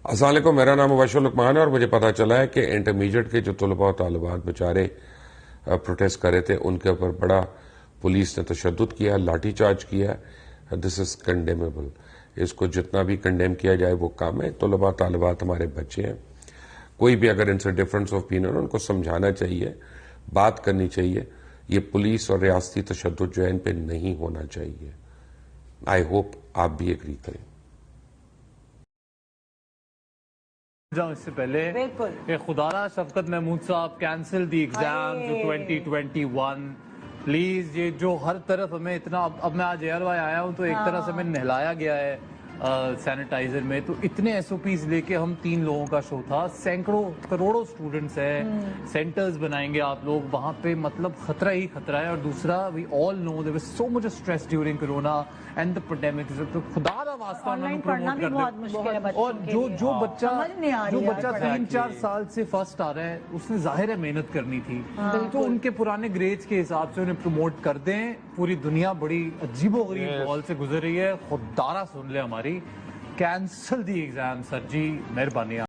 السلام علیکم، میرا نام مبشر لقمان ہے اور مجھے پتا چلا ہے کہ انٹرمیڈیٹ کے جو طلباء و طالبات بیچارے پروٹیسٹ کر رہے تھے ان کے اوپر بڑا پولیس نے تشدد کیا، لاٹھی چارج کیا. دس از کنڈیمیبل. اس کو جتنا بھی کنڈیم کیا جائے وہ کام ہے. طلباء طالبات ہمارے بچے ہیں. کوئی بھی اگر ان سے ڈفرنس آف اوپینین ان کو سمجھانا چاہیے، بات کرنی چاہیے. یہ پولیس اور ریاستی تشدد جو ہے ان پہ نہیں ہونا چاہیے. آئی ہوپ آپ بھی ایگری کریں. اس سے پہلے کہ خدارہ شفقت محمود صاحب کینسل دی ایگزام جو 2021 پلیز. یہ جو ہر طرف ہمیں اتنا، اب میں آج ایئر وائی آیا ہوں تو ایک طرح سے میں نہلایا گیا ہے سینیٹائزر میں. تو اتنے ایس او پیز لے کے ہم 3 لوگوں کا شو تھا. سینکڑوں کروڑوں سٹوڈنٹس ہیں، سینٹرز بنائیں گے آپ لوگ وہاں پہ، مطلب خطرہ ہی خطرہ ہے. اور دوسرا we all know there was so much stress during corona and the pandemic. تو خدا دا واسطہ انہوں نے پروموٹ کر دیا. اور جو بچہ 3-4 سال سے فرسٹ آ رہا ہے اس نے ظاہر ہے محنت کرنی تھی، تو ان کے پرانے گریڈز کے حساب سے انہیں پروموٹ کر دیں. پوری دنیا بڑی عجیب و غریب ماحول سے گزر رہی ہے. خدارہ سن لے ہماری، کینسل دی ایگزام سر جی، مہربانی.